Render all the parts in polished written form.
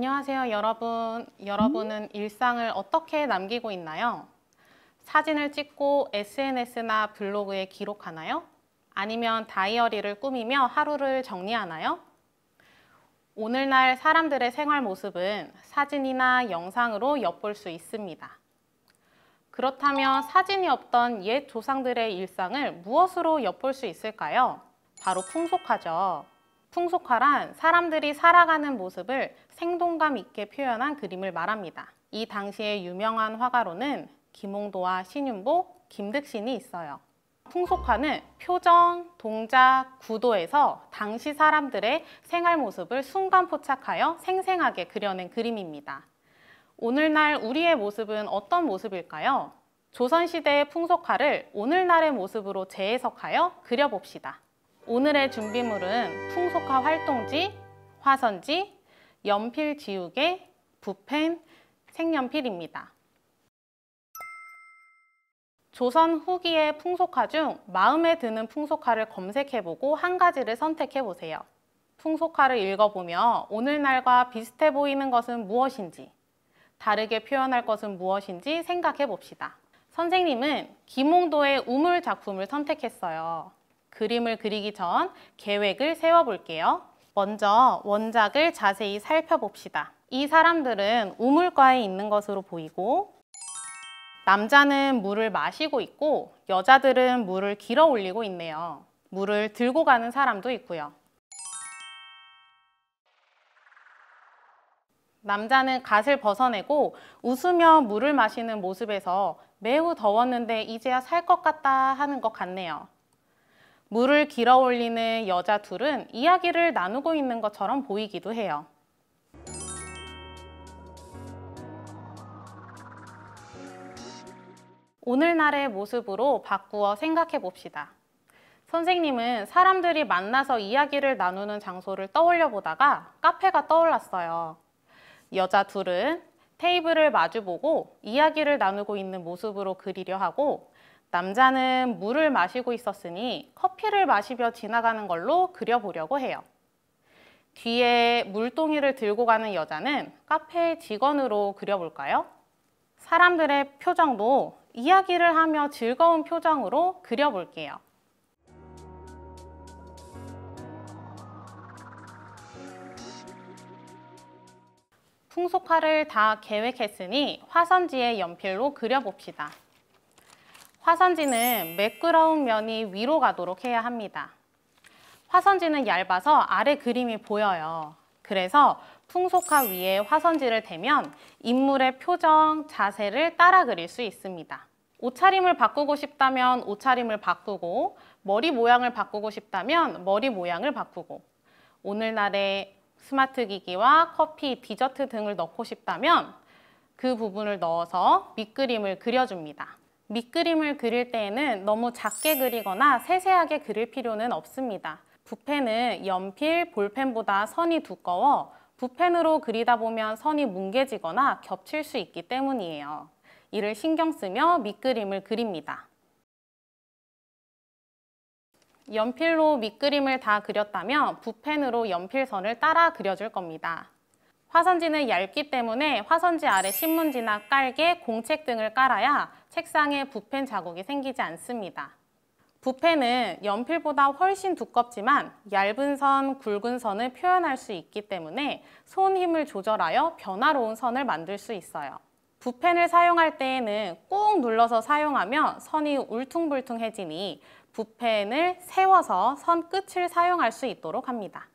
안녕하세요, 여러분. 여러분은 일상을 어떻게 남기고 있나요? 사진을 찍고 SNS나 블로그에 기록하나요? 아니면 다이어리를 꾸미며 하루를 정리하나요? 오늘날 사람들의 생활 모습은 사진이나 영상으로 엿볼 수 있습니다. 그렇다면 사진이 없던 옛 조상들의 일상을 무엇으로 엿볼 수 있을까요? 바로 풍속화죠. 풍속화란 사람들이 살아가는 모습을 생동감 있게 표현한 그림을 말합니다. 이 당시의 유명한 화가로는 김홍도와 신윤복, 김득신이 있어요. 풍속화는 표정, 동작, 구도에서 당시 사람들의 생활 모습을 순간 포착하여 생생하게 그려낸 그림입니다. 오늘날 우리의 모습은 어떤 모습일까요? 조선시대의 풍속화를 오늘날의 모습으로 재해석하여 그려봅시다. 오늘의 준비물은 풍속화 활동지, 화선지, 연필 지우개, 붓펜, 색연필입니다. 조선 후기의 풍속화 중 마음에 드는 풍속화를 검색해보고 한 가지를 선택해보세요. 풍속화를 읽어보며 오늘날과 비슷해 보이는 것은 무엇인지, 다르게 표현할 것은 무엇인지 생각해봅시다. 선생님은 김홍도의 우물 작품을 선택했어요. 그림을 그리기 전 계획을 세워볼게요. 먼저 원작을 자세히 살펴봅시다. 이 사람들은 우물가에 있는 것으로 보이고 남자는 물을 마시고 있고 여자들은 물을 길어 올리고 있네요. 물을 들고 가는 사람도 있고요. 남자는 갓을 벗어내고 웃으며 물을 마시는 모습에서 매우 더웠는데 이제야 살 것 같다 하는 것 같네요. 물을 길어 올리는 여자 둘은 이야기를 나누고 있는 것처럼 보이기도 해요. 오늘날의 모습으로 바꾸어 생각해 봅시다. 선생님은 사람들이 만나서 이야기를 나누는 장소를 떠올려 보다가 카페가 떠올랐어요. 여자 둘은 테이블을 마주보고 이야기를 나누고 있는 모습으로 그리려 하고 남자는 물을 마시고 있었으니 커피를 마시며 지나가는 걸로 그려보려고 해요. 뒤에 물동이를 들고 가는 여자는 카페 직원으로 그려볼까요? 사람들의 표정도 이야기를 하며 즐거운 표정으로 그려볼게요. 풍속화를 다 계획했으니 화선지에 연필로 그려봅시다. 화선지는 매끄러운 면이 위로 가도록 해야 합니다. 화선지는 얇아서 아래 그림이 보여요. 그래서 풍속화 위에 화선지를 대면 인물의 표정, 자세를 따라 그릴 수 있습니다. 옷차림을 바꾸고 싶다면 옷차림을 바꾸고 머리 모양을 바꾸고 싶다면 머리 모양을 바꾸고 오늘날의 스마트 기기와 커피, 디저트 등을 넣고 싶다면 그 부분을 넣어서 밑그림을 그려줍니다. 밑그림을 그릴 때에는 너무 작게 그리거나 세세하게 그릴 필요는 없습니다. 붓펜은 연필, 볼펜보다 선이 두꺼워 붓펜으로 그리다 보면 선이 뭉개지거나 겹칠 수 있기 때문이에요. 이를 신경 쓰며 밑그림을 그립니다. 연필로 밑그림을 다 그렸다면 붓펜으로 연필선을 따라 그려줄 겁니다. 화선지는 얇기 때문에 화선지 아래 신문지나 깔개, 공책 등을 깔아야 책상에 붓펜 자국이 생기지 않습니다. 붓펜은 연필보다 훨씬 두껍지만 얇은 선, 굵은 선을 표현할 수 있기 때문에 손 힘을 조절하여 변화로운 선을 만들 수 있어요. 붓펜을 사용할 때에는 꾹 눌러서 사용하면 선이 울퉁불퉁해지니 붓펜을 세워서 선 끝을 사용할 수 있도록 합니다.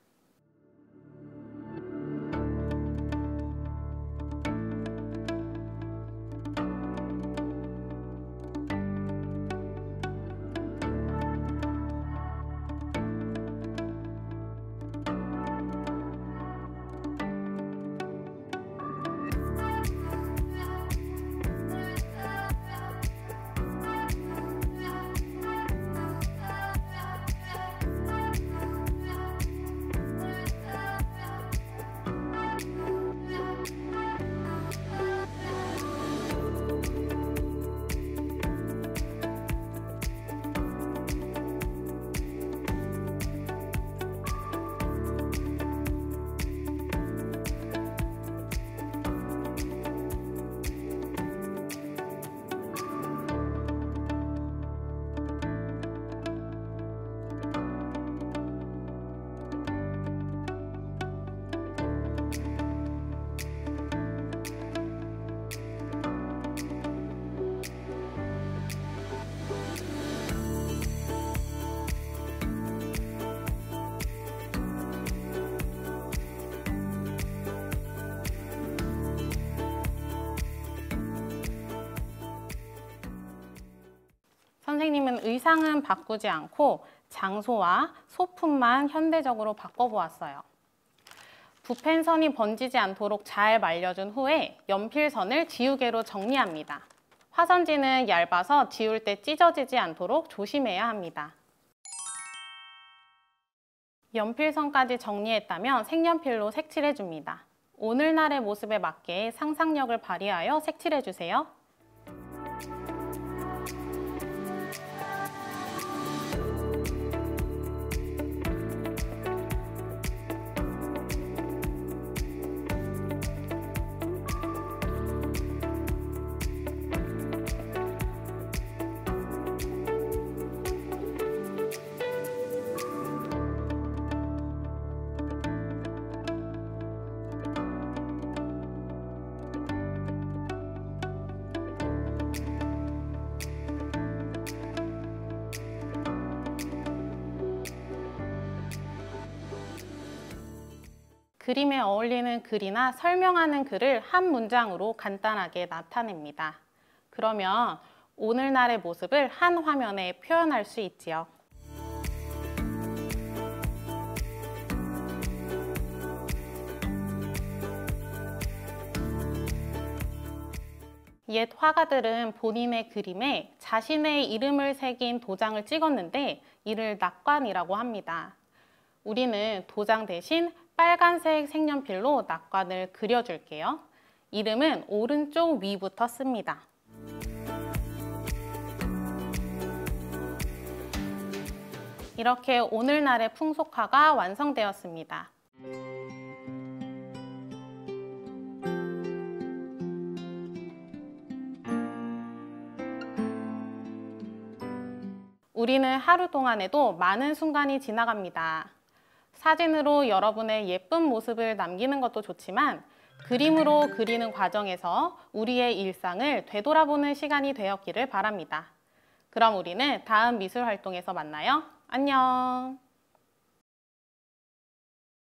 우리는 의상은 바꾸지 않고 장소와 소품만 현대적으로 바꿔보았어요. 붓펜선이 번지지 않도록 잘 말려준 후에 연필선을 지우개로 정리합니다. 화선지는 얇아서 지울 때 찢어지지 않도록 조심해야 합니다. 연필선까지 정리했다면 색연필로 색칠해줍니다. 오늘날의 모습에 맞게 상상력을 발휘하여 색칠해주세요. 그림에 어울리는 글이나 설명하는 글을 한 문장으로 간단하게 나타냅니다. 그러면 오늘날의 모습을 한 화면에 표현할 수 있지요. 옛 화가들은 본인의 그림에 자신의 이름을 새긴 도장을 찍었는데 이를 낙관이라고 합니다. 우리는 도장 대신 빨간색 색연필로 낙관을 그려줄게요. 이름은 오른쪽 위부터 씁니다. 이렇게 오늘날의 풍속화가 완성되었습니다. 우리는 하루 동안에도 많은 순간이 지나갑니다. 사진으로 여러분의 예쁜 모습을 남기는 것도 좋지만 그림으로 그리는 과정에서 우리의 일상을 되돌아보는 시간이 되었기를 바랍니다. 그럼 우리는 다음 미술 활동에서 만나요. 안녕!